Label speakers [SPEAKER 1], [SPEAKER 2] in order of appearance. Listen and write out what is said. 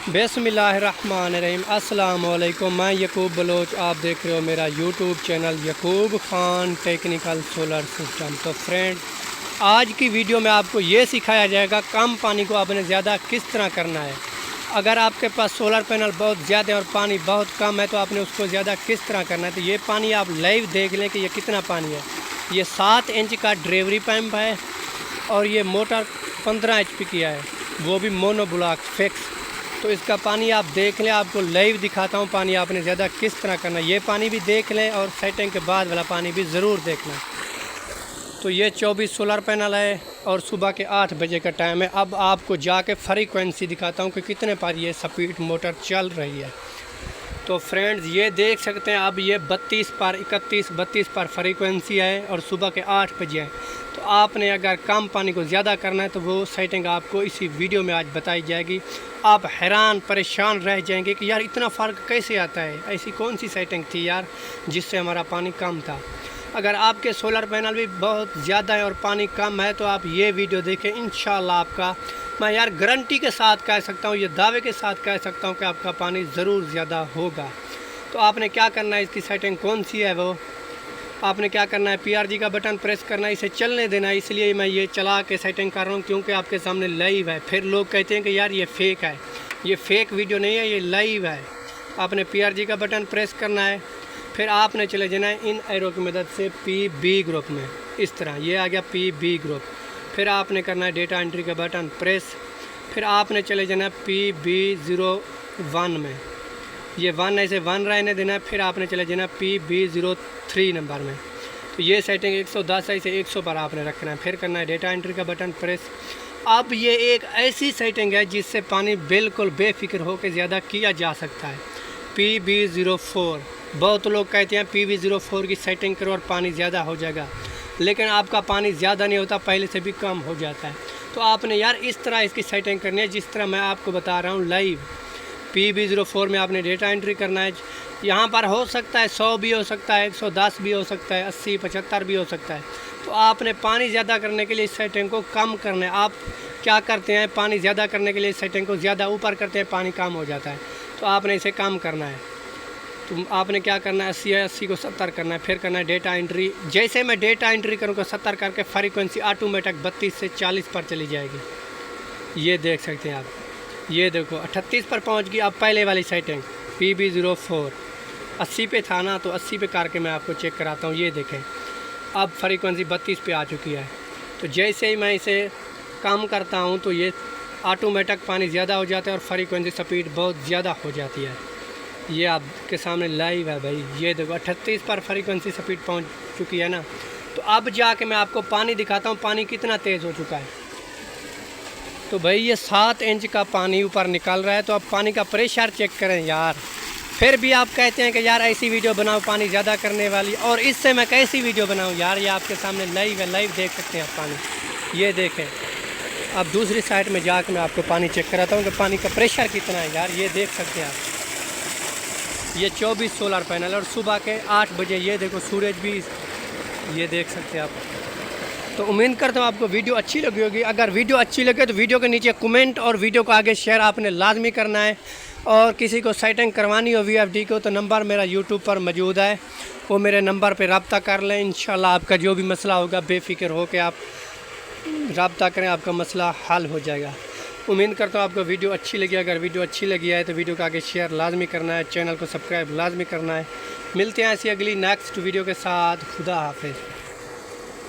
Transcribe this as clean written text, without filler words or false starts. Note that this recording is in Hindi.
[SPEAKER 1] बिस्मिल्लाहिर्रहमानिर्रहीम। अस्सलाम वालेकुम। मैं यकूब बलोच, आप देख रहे हो मेरा YouTube channel Yakub Khan technical solar system. तो फ्रेंड, आज की वीडियो में आपको ये सिखाया जाएगा कम पानी को आपने ज़्यादा किस तरह करना है। अगर आपके पास सोलर पैनल बहुत ज़्यादा और पानी बहुत कम है तो आपने उसको ज़्यादा किस तरह करना है। तो ये पानी आप लाइव देख लें कि ये कितना पानी है। ये 7 इंच का ड्राइवरी पंप है और ये मोटर 15 HP की है, वो भी मोनो ब्लॉक फिक्स। तो इसका पानी आप देख लें, आपको लाइव दिखाता हूँ पानी आपने ज़्यादा किस तरह करना है। ये पानी भी देख लें और सेटिंग के बाद वाला पानी भी ज़रूर देखना। तो ये 24 सोलर पैनल है और सुबह के 8 बजे का टाइम है। अब आपको जाके फ्रीक्वेंसी दिखाता हूँ कि कितने पर ये स्पीड मोटर चल रही है। तो फ्रेंड्स, ये देख सकते हैं अब ये 32 पर 32 पर फ्रीक्वेंसी है और सुबह के 8 बजे है। तो आपने अगर कम पानी को ज़्यादा करना है तो वो सेटिंग आपको इसी वीडियो में आज बताई जाएगी। आप हैरान परेशान रह जाएंगे कि यार इतना फ़र्क कैसे आता है, ऐसी कौन सी सेटिंग थी यार जिससे हमारा पानी कम था। अगर आपके सोलर पैनल भी बहुत ज़्यादा है और पानी कम है तो आप ये वीडियो देखें, इंशाल्लाह आपका, मैं यार गारंटी के साथ कह सकता हूँ, ये दावे के साथ कह सकता हूँ कि आपका पानी ज़रूर ज़्यादा होगा। तो आपने क्या करना है, इसकी सेटिंग कौन सी है, वो आपने क्या करना है, PRG का बटन प्रेस करना है, इसे चलने देना है। इसलिए मैं ये चला के सेटिंग कर रहा हूँ क्योंकि आपके सामने लाइव है। फिर लोग कहते हैं कि यार ये फेक है। ये फेक वीडियो नहीं है, ये लाइव है। आपने PRG का बटन प्रेस करना है, फिर आपने चले जाना है इन एरो की मदद से PB ग्रुप में। इस तरह ये आ गया PB ग्रुप। फिर आपने करना है डेटा एंट्री का बटन प्रेस, फिर आपने चले जाना है PB01 में। ये 1 ऐसे 1 रहने देना है। फिर आपने चले जाना PB03 नंबर में। तो ये सेटिंग 110 ऐसे 100 पर आपने रखना है। फिर करना है डेटा एंट्री का बटन प्रेस। अब ये एक ऐसी सेटिंग है जिससे पानी बिल्कुल बेफिक्र होकर ज़्यादा किया जा सकता है। PB04, बहुत लोग कहते हैं PB04 की सेटिंग करो और पानी ज़्यादा हो जाएगा, लेकिन आपका पानी ज़्यादा नहीं होता, पहले से भी कम हो जाता है। तो आपने यार इस तरह इसकी सेटिंग करनी है जिस तरह मैं आपको बता रहा हूँ लाइव। PB04 में आपने डेटा एंट्री करना है। यहाँ पर हो सकता है 100 भी हो सकता है, 110 भी हो सकता है, 80 75 भी हो सकता है। तो आपने पानी ज़्यादा करने के लिए इस सेटिंग को कम करना है। आप क्या करते हैं, पानी ज़्यादा करने के लिए इस सेटिंग को ज़्यादा ऊपर करते हैं, पानी कम हो जाता है। तो आपने इसे कम करना है। तो आपने क्या करना है, 80 को 70 करना है। फिर करना है डेटा एंट्री। जैसे मैं डेटा एंट्री करूँगा 70 करके फ्रीक्वेंसी ऑटोमेटिक 32 से 40 पर चली जाएगी। ये देख सकते हैं आप, ये देखो 38 पर पहुंच गई। अब पहले वाली सेटिंग PB04 80 पे था ना, तो 80 पे करके मैं आपको चेक कराता हूँ। ये देखें अब फ्रीक्वेंसी 32 पे आ चुकी है। तो जैसे ही मैं इसे कम करता हूँ तो ये ऑटोमेटिक पानी ज़्यादा हो जाता है और फ्रीक्वेंसी स्पीड बहुत ज़्यादा हो जाती है। ये आपके सामने लाइव है भाई। ये देखो 38 पर फ्रीक्वेंसी स्पीड पहुँच चुकी है ना। तो अब जाके मैं आपको पानी दिखाता हूँ पानी कितना तेज़ हो चुका है। तो भाई ये 7 इंच का पानी ऊपर निकल रहा है। तो आप पानी का प्रेशर चेक करें यार। फिर भी आप कहते हैं कि यार ऐसी वीडियो बनाओ पानी ज़्यादा करने वाली, और इससे मैं कैसी वीडियो बनाऊं यार। ये आपके सामने लाइव है, लाइव देख सकते हैं आप पानी। ये देखें, अब दूसरी साइड में जाकर मैं आपको पानी चेक कराता हूँ कि पानी का प्रेशर कितना है यार। ये देख सकते हैं आप, ये 24 सोलर पैनल और सुबह के 8 बजे। ये देखो सूरज भी, ये देख सकते हैं आप। तो उम्मीद करता हूँ आपको वीडियो अच्छी लगी होगी। अगर वीडियो अच्छी लगे तो वीडियो के नीचे कमेंट और वीडियो को आगे शेयर आपने लाजमी करना है। और किसी को सेटिंग करवानी हो VFD को तो नंबर मेरा यूट्यूब पर मौजूद है, वो मेरे नंबर पर रब्ता कर लें। इंशाल्लाह आपका जो भी मसला होगा बेफिक्र हो के आप रब्ता करें, आपका मसला हल हो जाएगा। उम्मीद करता हूँ आपको वीडियो अच्छी लगी। अगर वीडियो अच्छी लगी है तो वीडियो को आगे शेयर लाजमी करना है, चैनल को सब्सक्राइब लाजमी करना है। मिलते हैं ऐसी अगली नेक्स्ट वीडियो के साथ। खुदा हाफिज़।